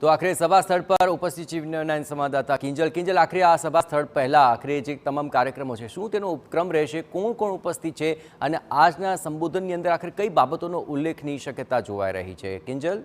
તો આખરે સભા સ્થળ પર ઉપસ્થિત ચીફ સંવાદદાતા કિંજલ આખરે આ સભા સ્થળ પહેલા આખરે જે તમામ કાર્યક્રમો છે શું તેનો ઉપક્રમ રહેશે, કોણ કોણ ઉપસ્થિત છે અને આજના સંબોધનની અંદર આખરે કઈ બાબતોનો ઉલ્લેખની શક્યતા જોવાઈ રહી છે? કિંજલ,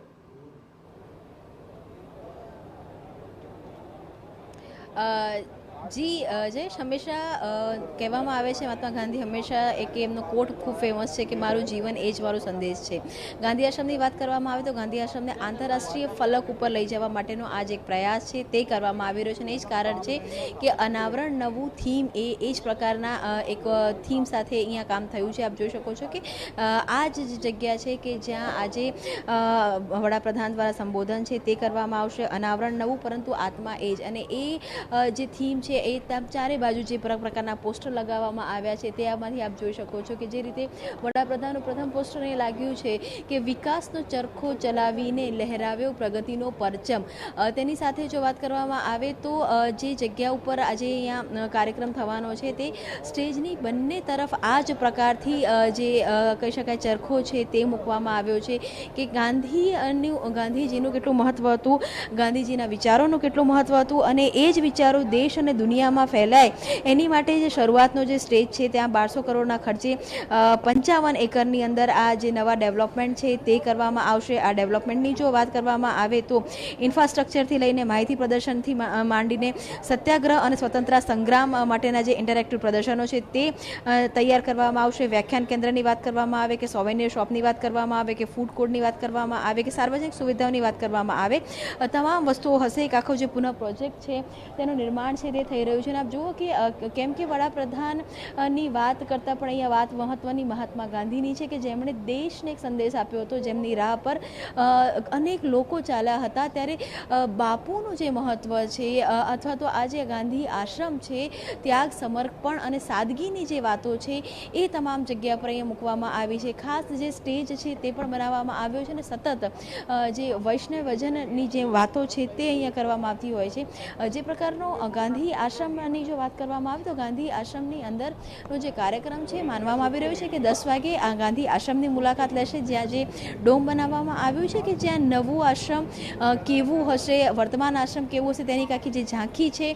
જી જયેશ, હંમેશા કહેવામાં આવે છે મહાત્મા ગાંધી હંમેશા એક એમનો કોટ ખૂબ ફેમસ છે કે મારું જીવન એ જ મારો સંદેશ છે. ગાંધી આશ્રમની વાત કરવામાં આવે તો ગાંધી આશ્રમને આંતરરાષ્ટ્રીય ફલક ઉપર લઈ જવા માટેનો આજ એક પ્રયાસ છે તે કરવામાં આવી રહ્યો છે અને એ જ કારણ છે કે અનાવરણ નવું થીમ એ જ પ્રકારના એક થીમ સાથે અહીંયા કામ થયું છે. આપ જોઈ શકો છો કે આ જ જગ્યા છે કે જ્યાં આજે વડાપ્રધાન દ્વારા સંબોધન છે તે કરવામાં આવશે. અનાવરણ નવું પરંતુ આત્મા એ જ, અને એ જે થીમ છે એ ચારે બાજુ જે પ્રકારના પોસ્ટર લગાવવામાં આવ્યા છે તેમાંથી આપ જોઈ શકો છો કે જે રીતે વડાપ્રધાનનું પ્રથમ પોસ્ટર એ લાગ્યું છે કે વિકાસનો ચરખો ચલાવીને લહેરાવ્યો પ્રગતિનો પરચમ. તેની સાથે જો વાત કરવામાં આવે તો જે જગ્યા ઉપર આજે અહીંયા કાર્યક્રમ થવાનો છે તે સ્ટેજની બંને તરફ આ જ પ્રકારથી જે કહી શકાય ચરખો છે તે મૂકવામાં આવ્યો છે કે ગાંધીજીનું કેટલું મહત્ત્વ હતું, ગાંધીજીના વિચારોનું કેટલું મહત્ત્વ હતું અને એ જ વિચારો દેશ અને દુનિયામાં ફેલાય એની માટે જે શરૂઆતનો જે સ્ટેજ છે ત્યાં 1200 કરોડના ખર્ચે 55 એકરની અંદર આ જે નવા ડેવલપમેન્ટ છે તે કરવામાં આવશે. આ ડેવલપમેન્ટની જો વાત કરવામાં આવે તો ઇન્ફ્રાસ્ટ્રક્ચરથી લઈને માહિતી પ્રદર્શનથી માંડીને સત્યાગ્રહ અને સ્વતંત્રતા સંગ્રામ માટેના જે ઇન્ટરેક્ટિવ પ્રદર્શનો છે તે તૈયાર કરવામાં આવશે. વ્યાખ્યાન કેન્દ્રની વાત કરવામાં આવે કે સોવેનિયર શોપની વાત કરવામાં આવે કે ફૂડ કોર્ટની વાત કરવામાં આવે કે સાર્વજનિક સુવિધાઓની વાત કરવામાં આવે, તમામ વસ્તુઓ હશે. એક આખો જે પુનઃ પ્રોજેક્ટ છે તેનું નિર્માણ છે તે થઈ રહ્યું છે. અને આપ જુઓ કે કેમ કે વડાપ્રધાનની વાત કરતાં પણ અહીંયા વાત મહત્ત્વની મહાત્મા ગાંધીની છે કે જેમણે દેશને એક સંદેશ આપ્યો હતો, જેમની રાહ પર અનેક લોકો ચાલ્યા હતા. ત્યારે બાપુનું જે મહત્ત્વ છે અથવા તો આ જે ગાંધી આશ્રમ છે, ત્યાગ, સમર્પણ અને સાદગીની જે વાતો છે એ તમામ જગ્યા પર અહીંયા મૂકવામાં આવી છે. ખાસ જે સ્ટેજ છે તે પણ બનાવવામાં આવ્યો છે અને સતત જે વૈષ્ણવજનની જે વાતો છે તે અહીંયા કરવામાં આવતી હોય છે. જે પ્રકારનો ગાંધી આશ્રમની જો વાત કરવામાં આવે તો ગાંધી આશ્રમની અંદરનો જે કાર્યક્રમ છે માનવામાં આવી રહ્યું છે કે 10 વાગે આ ગાંધી આશ્રમની મુલાકાત લેશે, જ્યાં જે ડોમ બનાવવામાં આવ્યું છે કે જ્યાં નવું આશ્રમ કેવું હશે, વર્તમાન આશ્રમ કેવું હશે તેની આખી જે ઝાંખી છે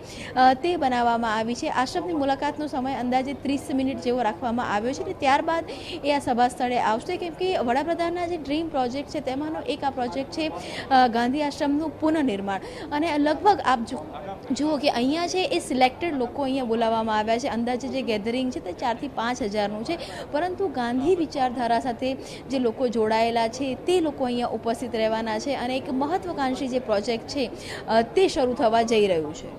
તે બનાવવામાં આવી છે. આશ્રમની મુલાકાતનો સમય અંદાજે 30 મિનિટ જેવો રાખવામાં આવ્યો છે અને ત્યારબાદ એ આ સભા સ્થળે આવશે, કેમ કે વડાપ્રધાનના જે ડ્રીમ પ્રોજેક્ટ છે તેમાંનો એક આ પ્રોજેક્ટ છે ગાંધી આશ્રમનું પુનઃનિર્માણ. અને લગભગ આપ જુઓ કે અહીંયા છે એ સિલેક્ટેડ લોકો અહીંયા બોલાવવામાં આવ્યા છે. અંદાજે જે ગેધરિંગ છે તે 4 થી 5 હજારનું છે, પરંતુ ગાંધી વિચારધારા સાથે જે લોકો જોડાયેલા છે તે લોકો અહીંયા ઉપસ્થિત રહેવાના છે અને એક મહત્વાકાંક્ષી જે પ્રોજેક્ટ છે તે શરૂ થવા જઈ રહ્યું છે.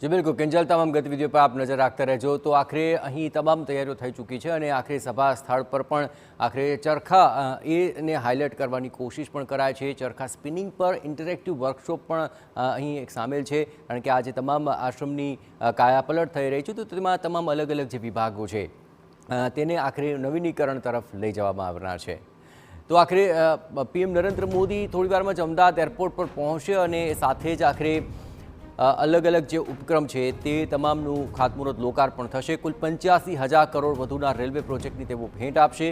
જી બિલકુલ કિંજલ, તમામ ગતિવિધિઓ પર આપ નજર રાખતા રહેજો. તો આખરે અહીં તમામ તૈયારીઓ થઈ ચૂકી છે અને આખરે સભા સ્થળ પર પણ આખરે ચરખા એને હાઇલાઇટ કરવાની કોશિશ પણ કરાય છે. ચરખા સ્પિનિંગ પર ઇન્ટરેક્ટિવ વર્કશોપ પણ અહીં એક સામેલ છે, કારણ કે આજે તમામ આશ્રમની કાયાપલટ થઈ રહી છે તો તેમાં તમામ અલગ અલગ જે વિભાગો છે તેને આખરે નવીનીકરણ તરફ લઈ જવામાં આવનાર છે. તો આખરે પીએમ નરેન્દ્ર મોદી થોડી વારમાં જ અમદાવાદ એરપોર્ટ પર પહોંચશે અને સાથે જ આખરે અલગ અલગ જે ઉપક્રમ છે તે તમામનું ખાતમુહૂર્ત લોકાર્પણ થશે. કુલ 85,000 કરોડ વધુના રેલવે પ્રોજેક્ટની તેઓ ભેટ આપશે.